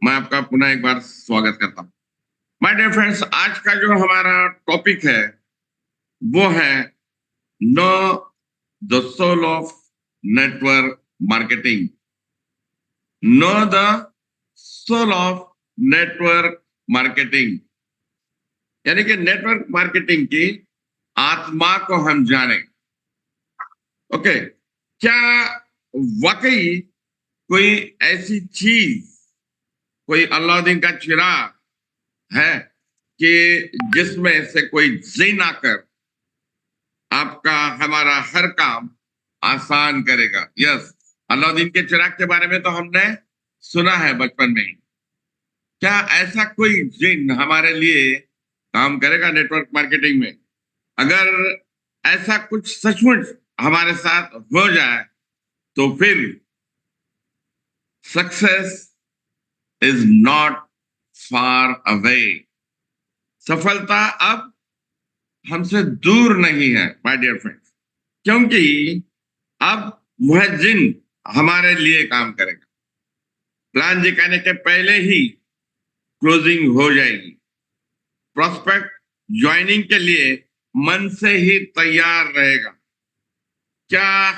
मैं आपका पुनः एक बार स्वागत करता हूं। माय डियर फ्रेंड्स, आज का जो हमारा टॉपिक है वो है know the soul of network marketing. Know the soul of network marketing, यानी कि नेटवर्क मार्केटिंग की आत्मा को हम जाने। ओके, क्या वाकई कोई ऐसी चीज, कोई अलाउद्दीन का चिराग है कि जिसमें से कोई जिन आकर आपका हमारा हर काम आसान करेगा? यस, अलाउद्दीन के चिराग के बारे में तो हमने सुना है बचपन में ही। क्या ऐसा कोई जिन हमारे लिए काम करेगा नेटवर्क मार्केटिंग में? अगर ऐसा कुछ सचमुच हमारे साथ हो जाए तो फिर success is not far away. सफलता अब हमसे दूर नहीं है माय डियर फ्रेंड्स, क्योंकि अब वह जिन हमारे लिए काम करेगा। प्लान दिखाने के पहले ही क्लोजिंग हो जाएगी। प्रोस्पेक्ट ज्वाइनिंग के लिए मन से ही तैयार रहेगा। क्या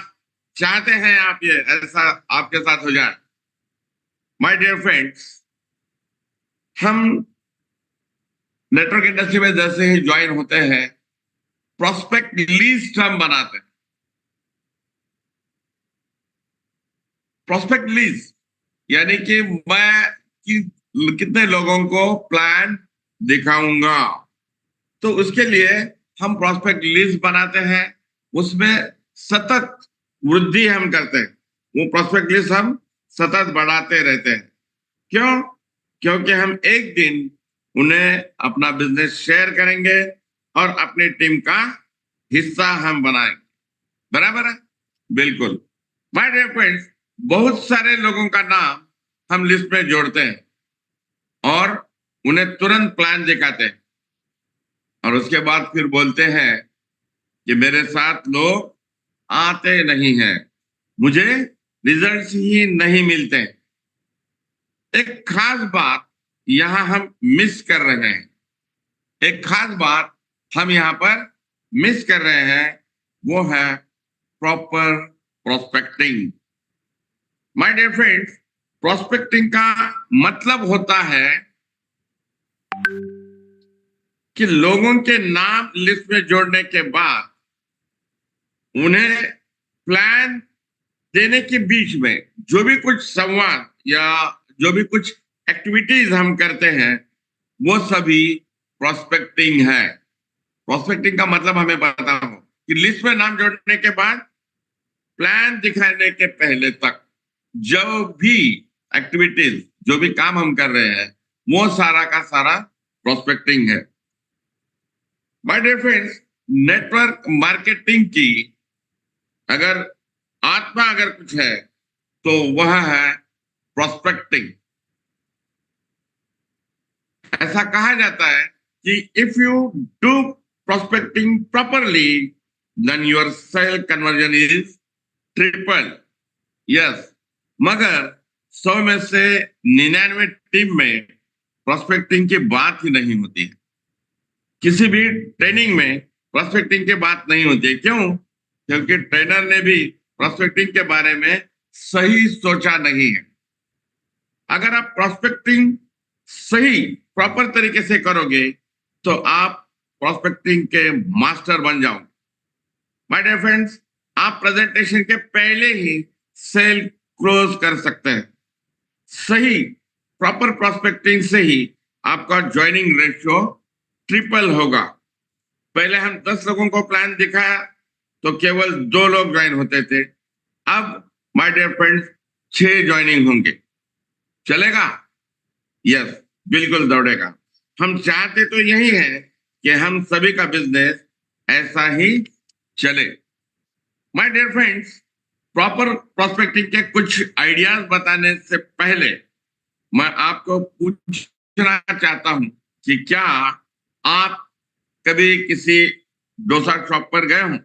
चाहते हैं आप ये ऐसा आपके साथ हो जाए? माय डियर फ्रेंड्स, हम नेटवर्क इंडस्ट्री में जैसे ही ज्वाइन होते हैं, प्रोस्पेक्ट लिस्ट हम बनाते हैं। प्रोस्पेक्ट लिस्ट यानी कि मैं कितने लोगों को प्लान दिखाऊंगा, तो उसके लिए हम प्रोस्पेक्ट लिस्ट बनाते हैं। उसमें सतत वृद्धि हम करते हैं। वो प्रोस्पेक्ट लिस्ट हम सतत बढ़ाते रहते हैं। क्यों? क्योंकि हम एक दिन उन्हें अपना बिजनेस शेयर करेंगे और अपनी टीम का हिस्सा हम बनाएंगे। बराबर है? बिल्कुल। माय डियर फ्रेंड्स, बहुत सारे लोगों का नाम हम लिस्ट में जोड़ते हैं और उन्हें तुरंत प्लान दिखाते हैं, और उसके बाद फिर बोलते हैं कि मेरे साथ लोग आते नहीं हैं, मुझे रिजल्ट्स ही नहीं मिलते। एक खास बात यहां हम मिस कर रहे हैं। एक खास बात हम यहां पर मिस कर रहे हैं, वो है proper prospecting. My dear friends, prospecting का मतलब होता है कि लोगों के नाम लिस्ट में जोड़ने के बाद उन्हें प्लान देने के बीच में जो भी कुछ संवाद या जो भी कुछ एक्टिविटीज हम करते हैं, वो सभी प्रोस्पेक्टिंग है। प्रोस्पेक्टिंग का मतलब हमें पता हो कि लिस्ट में नाम जोड़ने के बाद प्लान दिखाने के पहले तक जो भी एक्टिविटीज, जो भी काम हम कर रहे हैं, वो सारा का सारा प्रोस्पेक्टिंग है। My dear friends, network marketing की अगर आत्मा अगर कुछ है तो वह है प्रोस्पेक्टिंग। ऐसा कहा जाता है कि if you do prospecting properly then your sale conversion is triple. Yes, मगर 100 में से 99 टीम में प्रोस्पेक्टिंग की बात ही नहीं होती है। किसी भी ट्रेनिंग में प्रोस्पेक्टिंग की बात नहीं होती है। क्यों? क्योंकि ट्रेनर ने भी प्रोस्पेक्टिंग के बारे में सही सोचा नहीं है। अगर आप प्रोस्पेक्टिंग सही प्रॉपर तरीके से करोगे तो आप प्रोस्पेक्टिंग के मास्टर बन जाओगे। माय डियर फ्रेंड्स, आप प्रेजेंटेशन के पहले ही सेल क्लोज कर सकते हैं। सही प्रॉपर प्रोस्पेक्टिंग से ही आपका ज्वाइनिंग रेशियो ट्रिपल होगा। पहले हम 10 लोगों को प्लान दिखाया तो केवल 2 लोग ज्वाइन होते थे। अब माय डियर फ्रेंड्स 6 ज्वाइनिंग होंगे। चलेगा? यस, बिल्कुल दौड़ेगा। हम चाहते तो यही है कि हम सभी का बिजनेस ऐसा ही चले। My dear friends, proper prospecting के कुछ आइडियाज बताने से पहले मैं आपको पूछना चाहता हूं कि क्या आप कभी किसी डोसा शॉप पर गए हो?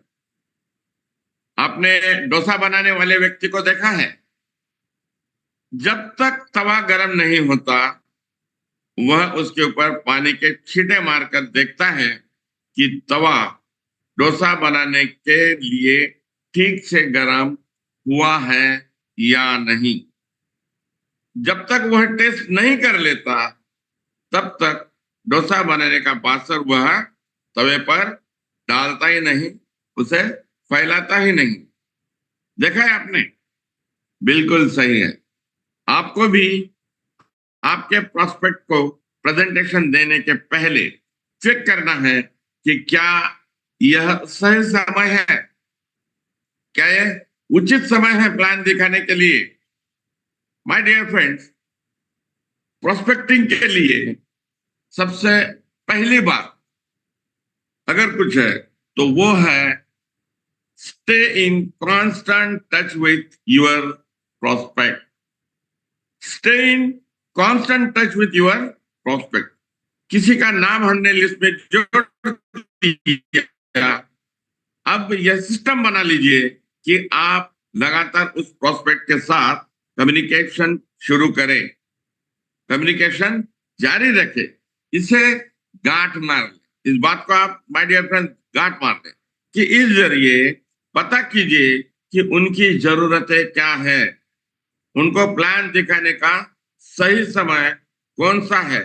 आपने डोसा बनाने वाले व्यक्ति को देखा है? जब तक तवा गर्म नहीं होता वह उसके ऊपर पानी के छींटे मारकर देखता है कि तवा डोसा बनाने के लिए ठीक से गर्म हुआ है या नहीं। जब तक वह टेस्ट नहीं कर लेता तब तक डोसा बनाने का बासर वह तवे पर डालता ही नहीं, उसे फैलाता ही नहीं। देखा है आपने? बिल्कुल सही है। आपको भी आपके प्रोस्पेक्ट को प्रेजेंटेशन देने के पहले चेक करना है कि क्या यह सही समय है, क्या यह उचित समय है प्लान दिखाने के लिए। माय डियर फ्रेंड्स, प्रोस्पेक्टिंग के लिए सबसे पहली बात अगर कुछ है तो वो है stay in constant touch with your prospect. Stay in constant touch with your prospect. किसी का नाम हमने लिस्ट में जोड़ दिया, अब यह सिस्टम बना लीजिए कि आप लगातार उस प्रोस्पेक्ट के साथ कम्युनिकेशन शुरू करें, कम्युनिकेशन जारी रखें, इसे गांठ मार लें। इस बात को आप माय डियर फ्रेंड गांठ मार लें कि इस जरिए पता कीजिए कि उनकी जरूरतें क्या है, उनको प्लान दिखाने का सही समय कौन सा है,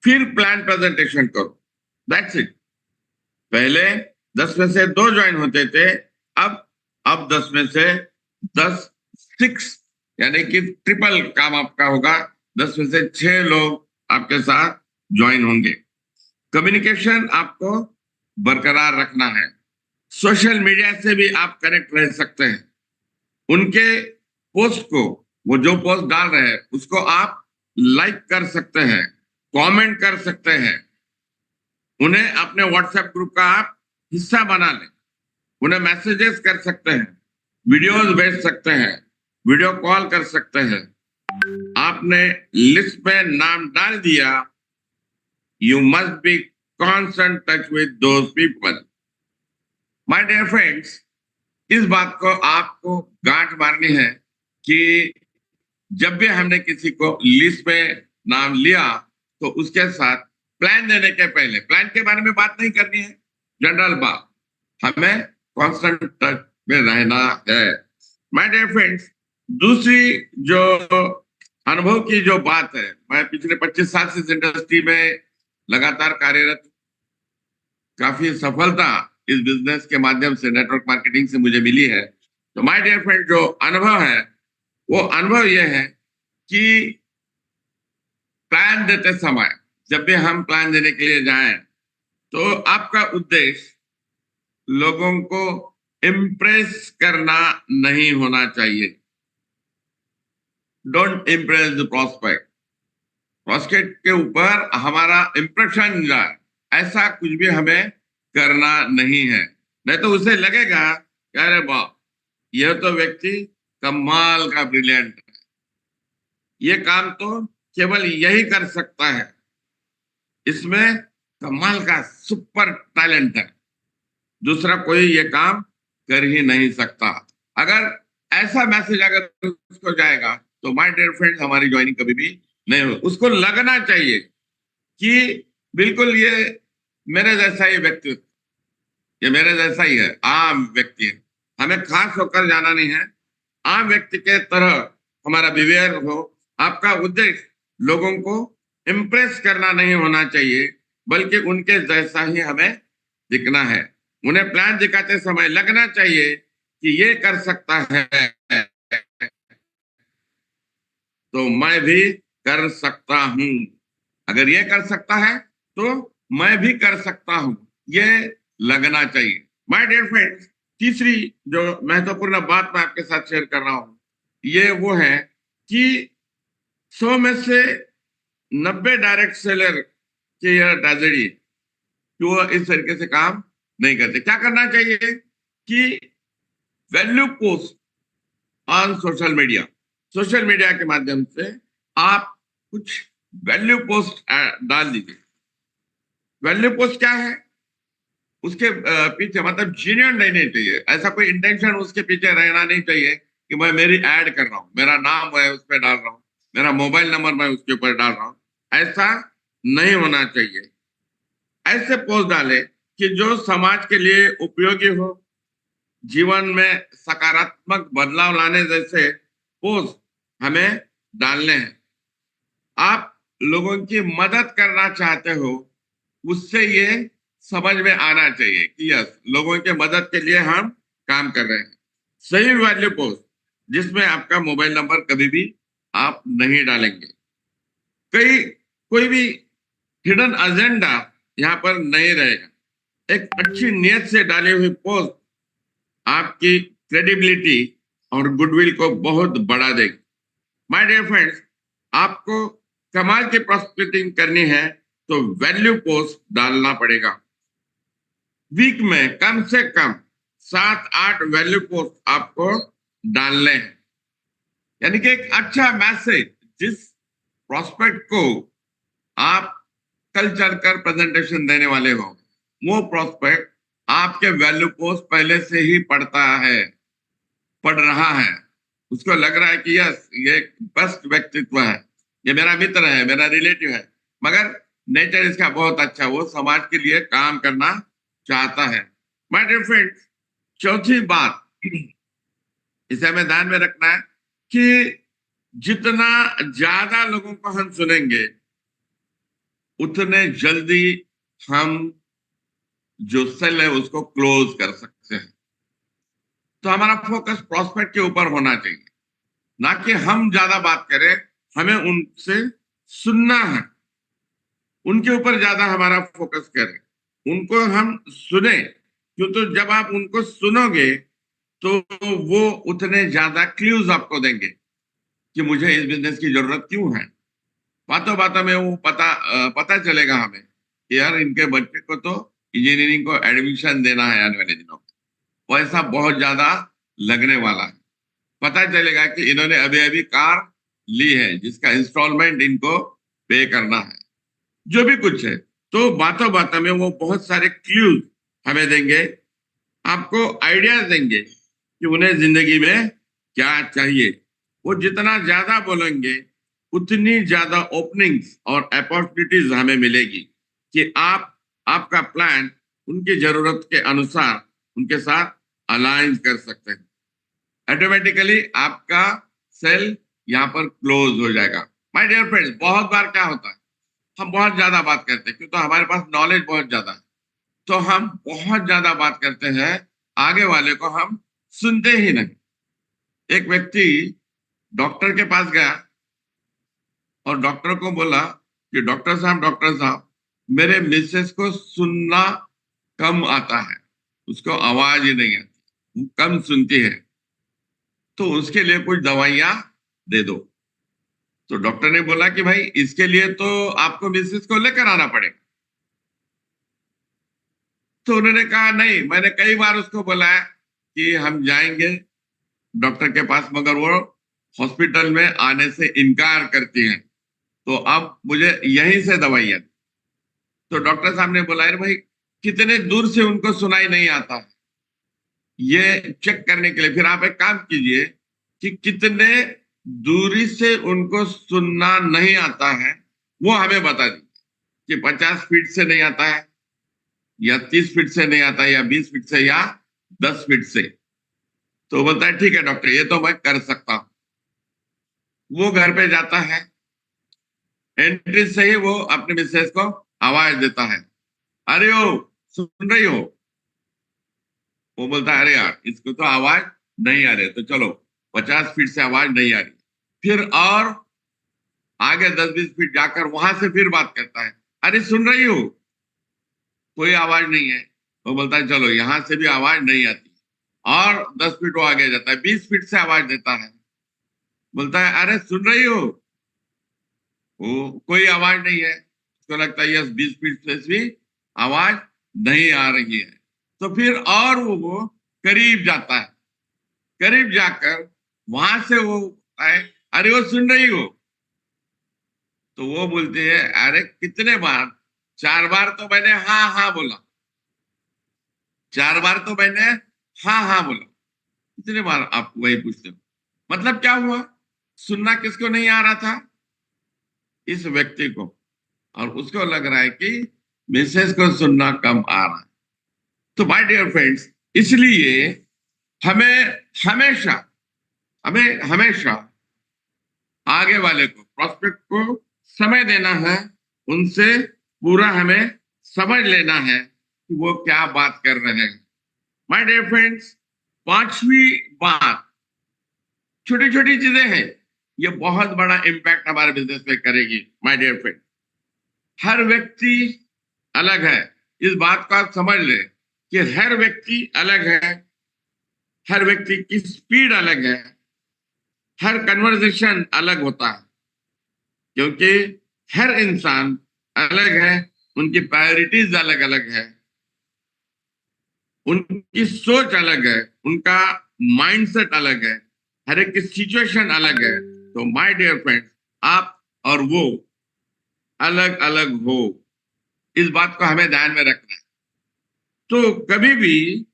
फिर प्लान प्रेजेंटेशन करो। That's it. पहले 10 में से 2 ज्वाइन होते थे, अब 10 में से 10 6 यानी कि ट्रिपल काम आपका होगा। 10 में से 6 लोग आपके साथ ज्वाइन होंगे। कम्युनिकेशन आपको बरकरार रखना है। सोशल मीडिया से भी आप कनेक्ट रह सकते हैं। उनके पोस्ट को, वो जो पोस्ट डाल रहे हैं उसको आप लाइक कर सकते हैं, कमेंट कर सकते हैं, उन्हें अपने व्हाट्सएप ग्रुप का आप हिस्सा बना लें, उन्हें मैसेजेस कर सकते हैं, वीडियोस भेज सकते हैं, वीडियो कॉल कर सकते हैं। आपने लिस्ट में नाम डाल दिया, you must be constant touch with those people. My dear friends, इस बात को आपको गांठ मारनी है कि जब भी हमने किसी को लिस्ट में नाम लिया तो उसके साथ प्लान देने के पहले प्लान के बारे में बात नहीं करनी है, जनरल बात, हमें कांस्टेंट टच में रहना है। माय डियर फ्रेंड्स, दूसरी जो अनुभव की जो बात है, मैं पिछले 25 साल से इस इंडस्ट्री में लगातार कार्यरत, काफी सफलता इस बिजनेस के माध्यम से, नेटवर्क मार्केटिंग से मुझे मिली है। तो माय डियर फ्रेंड, जो अनुभव है वो अनुभव यह है कि प्लान देते समय, जब भी हम प्लान देने के लिए जाएं, तो आपका उद्देश्य लोगों को इम्प्रेस करना नहीं होना चाहिए। Don't impress the prospect. Prospect के ऊपर हमारा इंप्रेशन जाए, ऐसा कुछ भी हमें करना नहीं है। नहीं तो उसे लगेगा कि अरे वाह, यह तो व्यक्ति कमाल का ब्रिलियंट है, ये काम तो केवल यही कर सकता है, इसमें कमाल का सुपर टैलेंट है, दूसरा कोई ये काम कर ही नहीं सकता। अगर ऐसा मैसेज अगर उसको जाएगा तो माय डियर फ्रेंड्स, हमारी ज्वाइनिंग कभी भी नहीं हो। उसको लगना चाहिए कि बिल्कुल ये मेरे जैसा ही व्यक्तित्व, ये मेरे जैसा ही है, आम व्यक्ति है, हमें खास होकर जाना नहीं है, आम व्यक्ति के तरह हमारा बिहेवियर हो। आपका उद्देश्य लोगों को इम्प्रेस करना नहीं होना चाहिए, बल्कि उनके जैसा ही हमें दिखना है। उन्हें प्लान दिखाते समय लगना चाहिए कि ये कर सकता है तो मैं भी कर सकता हूं, अगर ये कर सकता है तो मैं भी कर सकता हूं, ये लगना चाहिए। माय डियर फ्रेंड्स, तीसरी जो महत्वपूर्ण बात मैं आपके साथ शेयर कर रहा हूं, ये वो है कि 100 में से 90 डायरेक्ट सेलर की यह ट्रेजेडी कि वो इस तरीके से काम नहीं करते। क्या करना चाहिए कि value post on social media के माध्यम से आप कुछ वैल्यू पोस्ट डाल दीजिए। वैल्यू पोस्ट क्या है? उसके पीछे मतलब जेन्युइन रहने चाहिए, ऐसा कोई इंटेंशन उसके पीछे रहना नहीं चाहिए कि मैं मेरी ऐड कर रहा हूं, मेरा नाम मैं उस पर डाल रहा हूं, मेरा मोबाइल नंबर मैं उसके ऊपर डाल रहा हूं। ऐसा नहीं होना चाहिए। ऐसे पोस्ट डाले कि जो समाज के लिए उपयोगी हो, जीवन में सकारात्मक बदलाव लाने जैसे पोस्ट हमें डालने हैं। आप लोगों की मदद करना चाहते हो, उससे ये समझ में आना चाहिए कि यस, लोगों की मदद के लिए हम काम कर रहे हैं। सही वैल्यू पोस्ट जिसमें आपका मोबाइल नंबर कभी भी आप नहीं डालेंगे। कई कोई भी हिडन एजेंडा यहाँ पर नहीं रहेगा। एक अच्छी नियत से डाली हुई पोस्ट आपकी क्रेडिबिलिटी और गुडविल को बहुत बढ़ा देगी। माय डियर फ्रेंड्स, आपको कमाल की प्रॉस्पेक्टिंग करनी है तो वैल्यू पोस्ट डालना पड़ेगा। वीक में कम से कम 7-8 वैल्यू पोस्ट आपको डालने हैं। यानी कि एक अच्छा मैसेज जिस प्रोस्पेक्ट को आप कल चलकर प्रेजेंटेशन देने वाले हो, वो प्रोस्पेक्ट आपके वैल्यू पोस्ट पहले से ही पढ़ रहा है। उसको लग रहा है कि यस, ये बेस्ट व्यक्तित्व है, ये मेरा मित्र है, मेरा रिलेटिव है, मगर नेचर इसका बहुत अच्छा, वो समाज के लिए काम करना चाहता है। माय डियर फ्रेंड्स, चौथी बात इसे हमें ध्यान में रखना है कि जितना ज्यादा लोगों को हम सुनेंगे, उतने जल्दी हम जो सेल है उसको क्लोज कर सकते हैं। तो हमारा फोकस प्रॉस्पेक्ट के ऊपर होना चाहिए, ना कि हम ज्यादा बात करें। हमें उनसे सुनना है, उनके ऊपर ज्यादा हमारा फोकस करें, उनको हम सुने। क्यों? तो जब आप उनको सुनोगे तो वो उतने ज्यादा क्लूज आपको देंगे कि मुझे इस बिजनेस की जरूरत क्यों है। बातों बातों में वो पता चलेगा हमें कि यार, इनके बच्चे को तो इंजीनियरिंग को एडमिशन देना है आने वाले दिनों में, पैसा बहुत ज्यादा लगने वाला है। पता चलेगा कि इन्होंने अभी अभी कार ली है जिसका इंस्टॉलमेंट इनको पे करना है, जो भी कुछ है। तो बातों बातों में वो बहुत सारे क्लूज हमें देंगे, आपको आइडियाज देंगे कि उन्हें जिंदगी में क्या चाहिए। वो जितना ज्यादा बोलेंगे, उतनी ज्यादा ओपनिंग्स और अपॉर्चुनिटीज हमें मिलेगी कि आपका प्लान उनकी जरूरत के अनुसार उनके साथ अलाइन कर सकते हैं। ऑटोमेटिकली आपका सेल यहाँ पर क्लोज हो जाएगा। माय डियर फ्रेंड्स, बहुत बार क्या होता है, हम बहुत ज्यादा बात करते हैं क्योंकि हमारे पास नॉलेज बहुत ज्यादा है, तो हम बहुत ज्यादा बात करते हैं, आगे वाले को हम सुनते ही नहीं। एक व्यक्ति डॉक्टर के पास गया और डॉक्टर को बोला कि डॉक्टर साहब, मेरे मिसेस को सुनना कम आता है, उसको आवाज ही नहीं आती, वो कम सुनती है, तो उसके लिए कुछ दवाइयां दे दो। तो डॉक्टर ने बोला कि भाई, इसके लिए तो आपको मिसेस को लेकर आना पड़ेगा। तो उन्होंने कहा नहीं, मैंने कई बार उसको बोला है कि हम जाएंगे डॉक्टर के पास, मगर वो हॉस्पिटल में आने से इनकार करती हैं, तो अब मुझे यहीं से दवाइयां। तो डॉक्टर साहब ने बोला, अरे भाई, कितने दूर से उनको सुनाई नहीं आता है, ये चेक करने के लिए फिर आप एक काम कीजिए कि कितने दूरी से उनको सुनना नहीं आता है, वो हमें बता दीजिए कि 50 फीट से नहीं आता है, या 30 फीट से नहीं आता है, या 20 फीट से, या 10 फीट से। तो बोलता है ठीक है डॉक्टर, ये तो मैं कर सकता हूं। वो घर पे जाता है, एंट्री से ही वो अपने मिसेस को आवाज देता है, अरे ओ, सुन रही हो? वो बोलता है, अरे यार, इसको तो आवाज नहीं आ रही, तो चलो 50 फीट से आवाज नहीं आ रही। फिर और आगे 10-20 फीट जाकर वहां से फिर बात करता है, अरे सुन रही हो? कोई आवाज नहीं है। वो बोलता है चलो, यहां से भी आवाज नहीं आती। और 10 फीट वो आगे जाता है, 20 फीट से आवाज देता है, बोलता है अरे सुन रही हो? वो कोई आवाज नहीं है। उसको लगता है यस, 20 फीट से भी आवाज नहीं आ रही है। तो फिर और वो करीब जाता है, करीब जाकर वहां से वो आए, अरे वो सुन रही हो? तो वो बोलते है, अरे कितने बार? 4 बार तो मैंने हाँ हाँ बोला, 4 बार तो मैंने हाँ हाँ बोला, कितने बार आप वही पूछते हो? मतलब क्या हुआ? सुनना किसको नहीं आ रहा था? इस व्यक्ति को। और उसको लग रहा है कि मिसेस को सुनना कम आ रहा है। तो माय डियर फ्रेंड्स, इसलिए हमें हमेशा हमें हमेशा आगे वाले को, प्रोस्पेक्ट को समय देना है। उनसे पूरा हमें समझ लेना है कि वो क्या बात कर रहे हैं। माय डियर फ्रेंड्स, पांचवी बात, छोटी छोटी चीजें हैं, ये बहुत बड़ा इम्पैक्ट हमारे बिजनेस पे करेगी। माय डियर फ्रेंड, हर व्यक्ति अलग है। इस बात को आप समझ लें कि हर व्यक्ति अलग है, हर व्यक्ति की स्पीड अलग है, हर कन्वर्सेशन अलग होता है, क्योंकि हर इंसान अलग है, उनकी प्रायोरिटीज अलग अलग है, उनकी सोच अलग है, उनका माइंडसेट अलग है, हर एक की सिचुएशन अलग है। तो माय डियर फ्रेंड्स, आप और वो अलग अलग हो, इस बात को हमें ध्यान में रखना है। तो कभी भी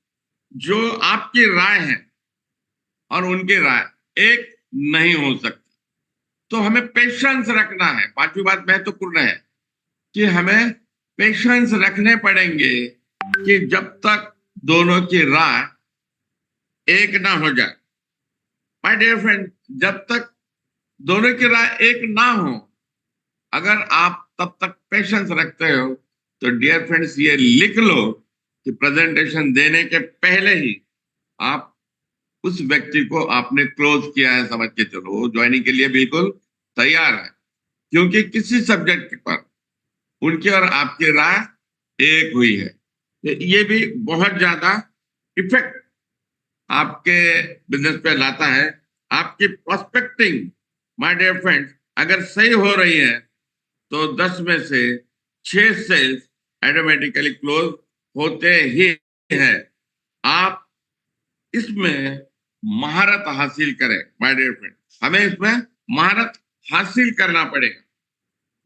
जो आपकी राय है और उनकी राय एक नहीं हो सकती। तो हमें पेशेंस रखना है। पांचवी बात महत्वपूर्ण है कि हमें पेशेंस रखने पड़ेंगे कि जब तक दोनों की राय एक ना हो जाए। माय डियर फ्रेंड, जब तक दोनों की राय एक ना हो, अगर आप तब तक पेशेंस रखते हो, तो डियर फ्रेंड्स ये लिख लो कि प्रेजेंटेशन देने के पहले ही आप उस व्यक्ति को आपने क्लोज किया है, समझ के चलो वो ज्वाइनिंग के लिए बिल्कुल तैयार है। क्योंकि किसी सब्जेक्ट पर उनकी और आपकी राय एक हुई है। ये भी बहुत ज्यादा इफेक्ट आपके बिजनेस पे लाता है। आपकी प्रोस्पेक्टिंग, माय डियर फ्रेंड्स, अगर सही हो रही है तो 10 में से 6 सेल्स ऑटोमेटिकली क्लोज होते ही है। आप इसमें महारत हासिल करें। माय डियर फ्रेंड, हमें इसमें महारत हासिल करना पड़ेगा।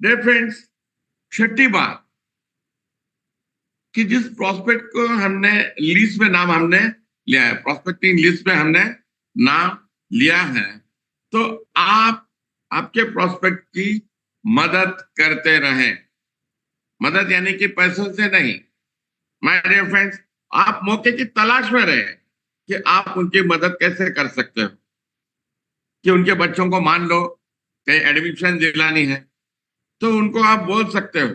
डियर फ्रेंड्स, छठी बात कि जिस प्रोस्पेक्ट को हमने लिस्ट में नाम हमने लिया है, प्रोस्पेक्टिंग लिस्ट में हमने नाम लिया है, तो आप आपके प्रोस्पेक्ट की मदद करते रहें। मदद यानी कि पैसों से नहीं। माय डियर फ्रेंड्स, आप मौके की तलाश में रहे कि आप उनकी मदद कैसे कर सकते हो। कि उनके बच्चों को मान लो कहीं एडमिशन दिलानी है, तो उनको आप बोल सकते हो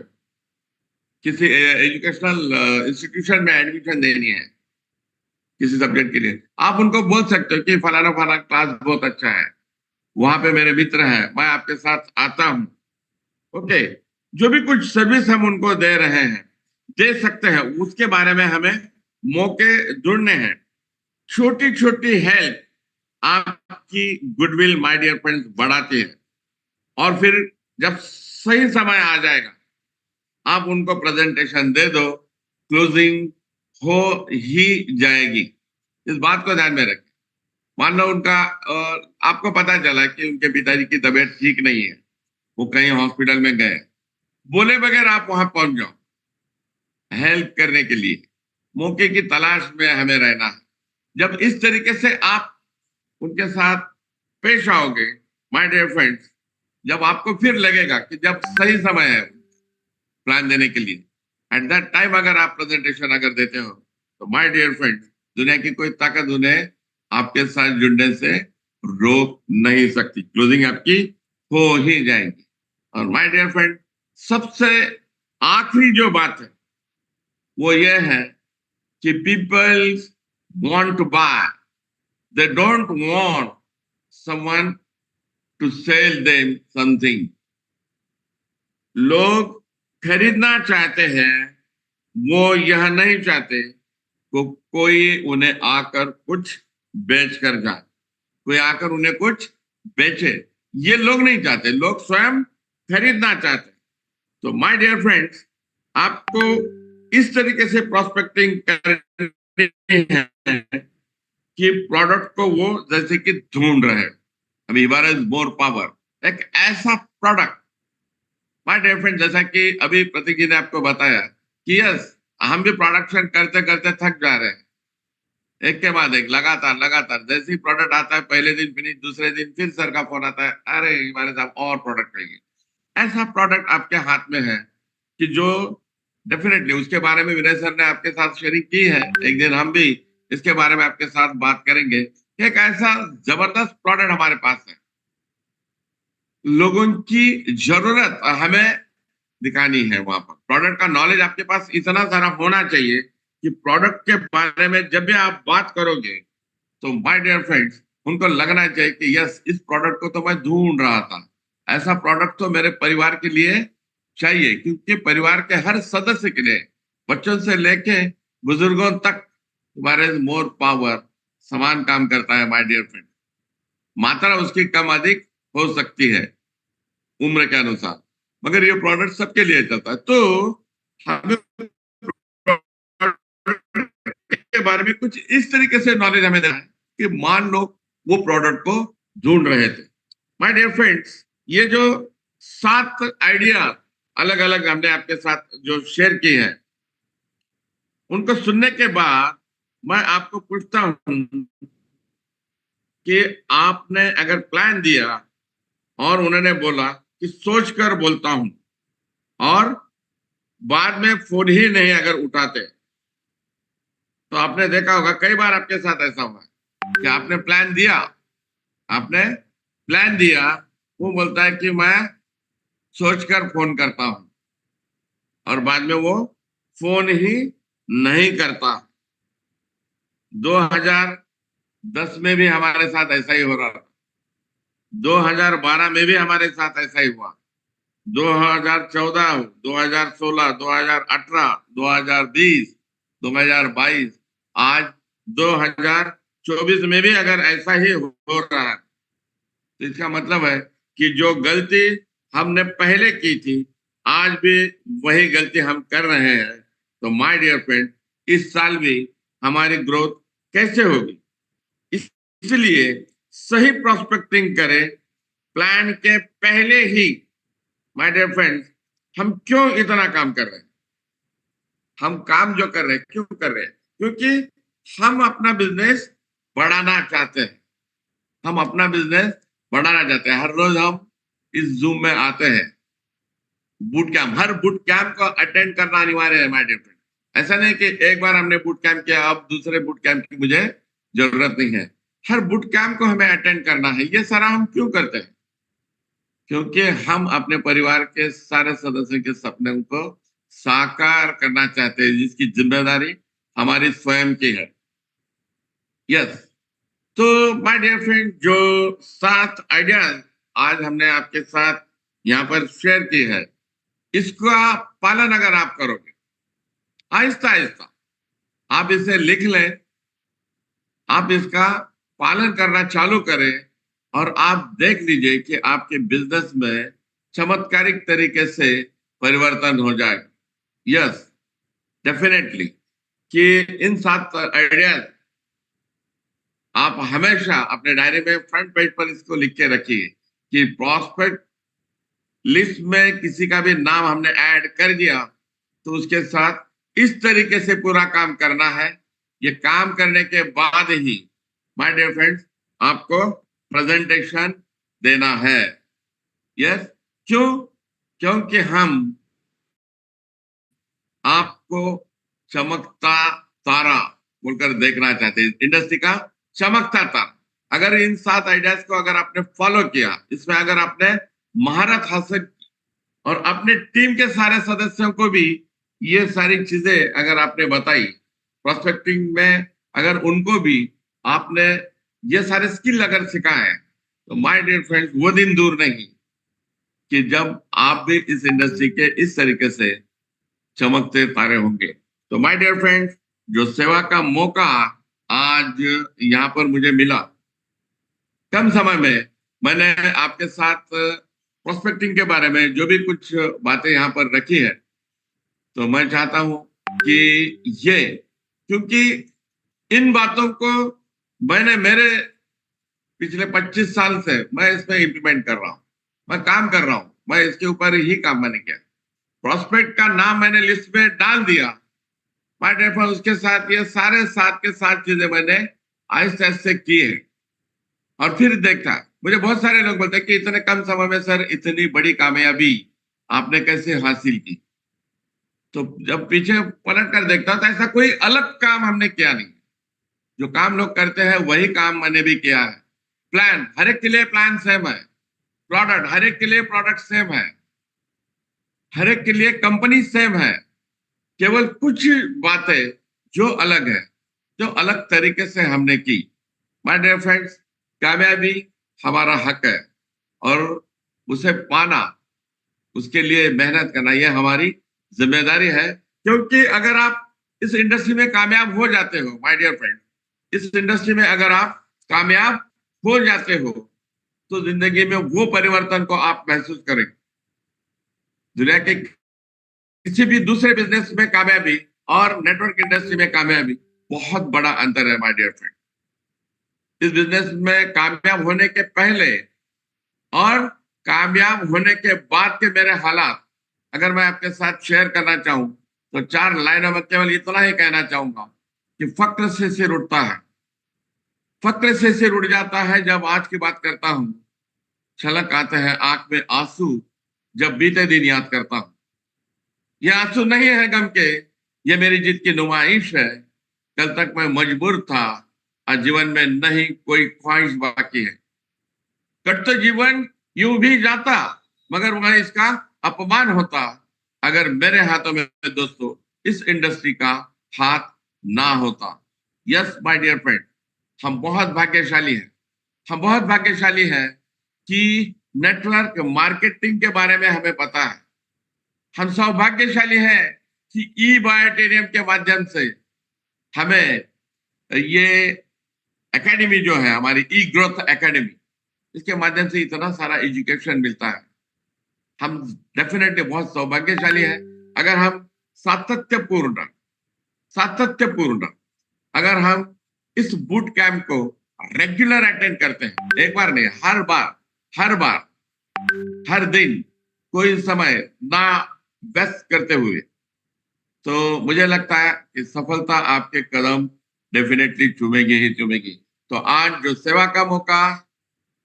किसी एजुकेशनल इंस्टीट्यूशन में एडमिशन देनी है किसी सब्जेक्ट के लिए, आप उनको बोल सकते हो कि फलाना फलाना क्लास बहुत अच्छा है, वहां पे मेरे मित्र हैं, मैं आपके साथ आता हूँ। ओके, जो भी कुछ सर्विस हम उनको दे रहे हैं, दे सकते हैं, उसके बारे में हमें मौके ढूंढने हैं। छोटी छोटी हेल्प आपकी गुडविल, माय डियर फ्रेंड्स, बढ़ाती है। और फिर जब सही समय आ जाएगा, आप उनको प्रेजेंटेशन दे दो, क्लोजिंग हो ही जाएगी। इस बात को ध्यान में रखें। मान लो उनका आपको पता चला कि उनके पिताजी की तबीयत ठीक नहीं है, वो कहीं हॉस्पिटल में गए, बोले बगैर आप वहां पहुंच जाओ हेल्प करने के लिए। मौके की तलाश में हमें रहना है। जब इस तरीके से आप उनके साथ पेश आओगे, माय डियर फ्रेंड्स, जब आपको फिर लगेगा कि जब सही समय है प्लान देने के लिए, एट दैट टाइम अगर आप प्रेजेंटेशन अगर देते हो, तो माय डियर फ्रेंड्स, दुनिया की कोई ताकत उन्हें आपके साथ जुड़ने से रोक नहीं सकती। क्लोजिंग आपकी हो ही जाएगी। और माय डियर फ्रेंड, सबसे आखिरी जो बात है वो ये है कि people want to buy, they don't want someone to sell them something. लोग खरीदना चाहते हैं, वो यह नहीं चाहते को कोई उन्हें आकर कुछ बेच कर जाए, कोई आकर उन्हें कुछ बेचे। ये लोग नहीं चाहते, लोग स्वयं खरीदना चाहते। तो माय डियर फ्रेंड्स, आपको इस तरीके से प्रोस्पेक्टिंग करनी है कि प्रोडक्ट को वो जैसे कि ढूंढ रहे हैं। अभी इज मोर पावर, एक ऐसा प्रोडक्ट, माय डियर फ्रेंड, जैसा कि अभी प्रतीक जी ने आपको बताया कि यस, हम भी प्रोडक्शन करते करते थक जा रहे हैं। एक के बाद एक, लगातार लगातार। जैसे ही प्रोडक्ट आता है पहले दिन फिनिश, दूसरे दिन फिर सर का फोन आता है, अरे हमारे साथ और प्रोडक्ट चाहिए। ऐसा प्रोडक्ट आपके हाथ में है कि जो डेफिनेटली, उसके बारे में विनय सर ने आपके साथ शेयरिंग की है, एक दिन हम भी इसके बारे में आपके साथ बात करेंगे। एक ऐसा जबरदस्त प्रोडक्ट हमारे पास है, लोगों की जरूरत हमें दिखानी है। वहां पर प्रोडक्ट का नॉलेज आपके पास इतना सारा होना चाहिए कि प्रोडक्ट के बारे में जब भी आप बात करोगे तो माय डियर फ्रेंड्स, उनको लगना चाहिए कि यस, इस प्रोडक्ट को तो मैं ढूंढ रहा था, ऐसा प्रोडक्ट तो मेरे परिवार के लिए चाहिए। क्योंकि परिवार के हर सदस्य के लिए, बच्चों से लेके बुजुर्गों तक, तुम्हारे मोर पावर समान काम करता है माय डियर फ्रेंड। मात्रा उसकी कम अधिक हो सकती है उम्र के अनुसार, मगर ये प्रोडक्ट सबके लिए चलता है। तो हमें के बारे में कुछ इस तरीके से नॉलेज हमें देना है कि मान लो वो प्रोडक्ट को ढूंढ रहे थे। माय डियर फ्रेंड्स, ये जो 7 आइडिया अलग अलग हमने आपके साथ जो शेयर किए हैं, उनको सुनने के बाद मैं आपको पूछता हूं कि आपने अगर प्लान दिया और उन्होंने बोला कि सोच कर बोलता हूं, और बाद में फोन ही नहीं अगर उठाते, तो आपने देखा होगा कई बार आपके साथ ऐसा हुआ कि आपने प्लान दिया, आपने प्लान दिया, वो बोलता है कि मैं सोचकर फोन करता हूं, और बाद में वो फोन ही नहीं करता। 2010 में भी हमारे साथ ऐसा ही हो रहा था, 2012 में भी हमारे साथ ऐसा ही हुआ, 2014, 2016, 2018, 2020, 2022, आज 2024 में भी अगर ऐसा ही हो रहा है, तो इसका मतलब है कि जो गलती हमने पहले की थी, आज भी वही गलती हम कर रहे हैं। तो माय डियर फ्रेंड, इस साल भी हमारी ग्रोथ कैसे होगी? इसलिए सही प्रोस्पेक्टिंग करें प्लान के पहले ही। माय डियर फ्रेंड्स, हम क्यों इतना काम कर रहे हैं? हम काम जो कर रहे हैं क्यों कर रहे हैं? क्योंकि हम अपना बिजनेस बढ़ाना चाहते हैं। हम अपना बिजनेस बढ़ाना चाहते हैं। हर रोज हम इस जूम में आते हैं, बूट कैंप, हर बूट कैंप को अटेंड करना अनिवार्य है माय डियर फ्रेंड। ऐसा नहीं कि एक बार हमने बूट कैंप किया, अब दूसरे बूट कैंप की मुझे जरूरत नहीं है। हर बूट कैंप को हमें अटेंड करना है। ये सारा हम क्यों करते हैं? क्योंकि हम अपने परिवार के सारे सदस्यों के सपने को साकार करना चाहते हैं, जिसकी जिम्मेदारी हमारी स्वयं की है। यस। तो माय डियर फ्रेंड, जो 7 आइडियाज आज हमने आपके साथ यहाँ पर शेयर की है, इसका पालन अगर आप करोगे आहिस्ता आहिस्ता, आप इसे लिख लें, आप इसका पालन करना चालू करें, और आप देख लीजिए कि आपके बिजनेस में चमत्कारिक तरीके से परिवर्तन हो जाए। यस, डेफिनेटली, कि इन 7 आइडियाज आप हमेशा अपने डायरी में फ्रंट पेज पर इसको लिख के रखिए कि प्रॉस्पेक्ट लिस्ट में किसी का भी नाम हमने ऐड कर दिया तो उसके साथ इस तरीके से पूरा काम करना है। ये काम करने के बाद ही माय डियर फ्रेंड्स आपको प्रेजेंटेशन देना है। यस, क्यों? क्योंकि हम आपको चमकता तारा बोलकर देखना चाहते हैं, इंडस्ट्री का चमकता तारा। अगर इन 7 आइडियाज को अगर आपने फॉलो किया, इसमें अगर आपने महारत हासिल और अपने टीम के सारे सदस्यों को भी ये सारी चीजें अगर आपने बताई, प्रोस्पेक्टिंग में अगर उनको भी आपने ये सारे स्किल अगर सिखाए, तो माय डियर फ्रेंड्स, वो दिन दूर नहीं कि जब आप भी इस इंडस्ट्री के इस तरीके से चमकते तारे होंगे। तो माय डियर फ्रेंड्स, जो सेवा का मौका आज यहाँ पर मुझे मिला, कम समय में मैंने आपके साथ प्रोस्पेक्टिंग के बारे में जो भी कुछ बातें यहाँ पर रखी है, तो मैं चाहता हूं कि ये, क्योंकि इन बातों को मैंने मेरे पिछले 25 साल से मैं इसमें इंप्लीमेंट कर रहा हूं, मैं काम कर रहा हूं, मैं इसके ऊपर ही काम मैंने किया। प्रोस्पेक्ट का नाम मैंने लिस्ट में डाल दिया, माय डियर फ्रेंड, उसके साथ ये सारे 7 चीजें मैंने आहिस्ते आहिस्ते की है। और फिर देखा, मुझे बहुत सारे लोग बोलते हैं कि इतने कम समय में सर इतनी बड़ी कामयाबी आपने कैसे हासिल की। तो जब पीछे पलट कर देखता हूं तो ऐसा कोई अलग काम हमने किया नहीं। जो काम लोग करते हैं वही काम मैंने भी किया है। प्लान, हर एक के लिए प्लान सेम है। प्रोडक्ट, हर एक के लिए प्रोडक्ट सेम है। हर एक के लिए कंपनी सेम है। केवल कुछ बातें जो अलग है, जो अलग तरीके से हमने की। माय डियर फ्रेंड्स, कामयाबी हमारा हक है और उसे पाना, उसके लिए मेहनत करना, यह हमारी जिम्मेदारी है। क्योंकि अगर आप इस इंडस्ट्री में कामयाब हो जाते हो माय डियर फ्रेंड, इस इंडस्ट्री में अगर आप कामयाब हो जाते हो तो जिंदगी में वो परिवर्तन को आप महसूस करेंगे। दुनिया के किसी भी दूसरे बिजनेस में कामयाबी और नेटवर्क इंडस्ट्री में कामयाबी, बहुत बड़ा अंतर है माय डियर फ्रेंड। इस बिजनेस में कामयाब होने के पहले और कामयाब होने के बाद के मेरे हालात अगर मैं आपके साथ शेयर करना चाहूं तो 4 लाइनों में केवल इतना ही कहना चाहूंगा कि फक्र से सिर उठता है। फक्र से सिर उठ जाता है जब आज की बात करता हूं। छलक आते हैं आंख में आंसू जब बीते दिन याद करता हूं। ये आंसू नहीं है गम के, ये मेरी जीत की नुमाइश है। कल तक मैं मजबूर था, आज जीवन में नहीं कोई ख्वाहिश बाकी है। कट तो जीवन यूं भी जाता, मगर वहां इसका अपमान होता अगर मेरे हाथों में दोस्तों इस इंडस्ट्री का हाथ ना होता। यस माय डियर फ्रेंड, हम बहुत भाग्यशाली हैं। हम बहुत भाग्यशाली हैं कि नेटवर्क मार्केटिंग के बारे में हमें पता है। हम सौभाग्यशाली हैं कि ई बायोटेरियम के माध्यम से हमें ये एकेडमी जो है हमारी ई ग्रोथ एकेडमी, इसके माध्यम से इतना सारा एजुकेशन मिलता है। हम डेफिनेटली बहुत सौभाग्यशाली हैं अगर हम सातत्यपूर्ण सातत्यपूर्ण अगर हम इस बूट कैंप को रेगुलर अटेंड करते हैं। एक बार नहीं, हर बार, हर दिन, कोई समय ना व्यस्त करते हुए, तो मुझे लगता है कि सफलता आपके कदम डेफिनेटली चूमेगी ही चूमेगी। तो आज जो सेवा का मौका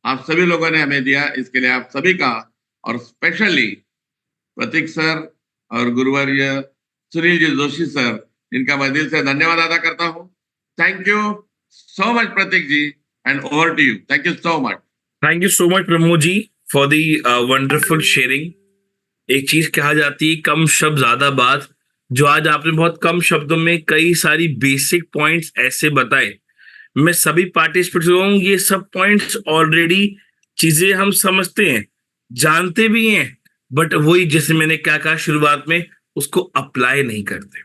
आप सभी लोगों ने हमें दिया, इसके लिए आप सभी का और स्पेशली प्रतीक सर और गुरुवर्य सुनील जी जोशी सर, इनका मैं दिल से धन्यवाद अदा करता हूं। Thank you so much Pratik ji, and over to you. Thank you so much. Thank you so much Pramod ji for the wonderful sharing. एक चीज कहा जाती है, कम शब्द ज्यादा बात। जो आज आपने बहुत कम शब्दों में कई सारी बेसिक पॉइंट्स ऐसे बताए, मैं सभी पार्टिसिपेंट्स को ये सब पॉइंट्स ऑलरेडी चीजें हम समझते हैं, जानते भी हैं, बट वही जैसे मैंने क्या कहा शुरुआत में, उसको अप्लाई नहीं करते।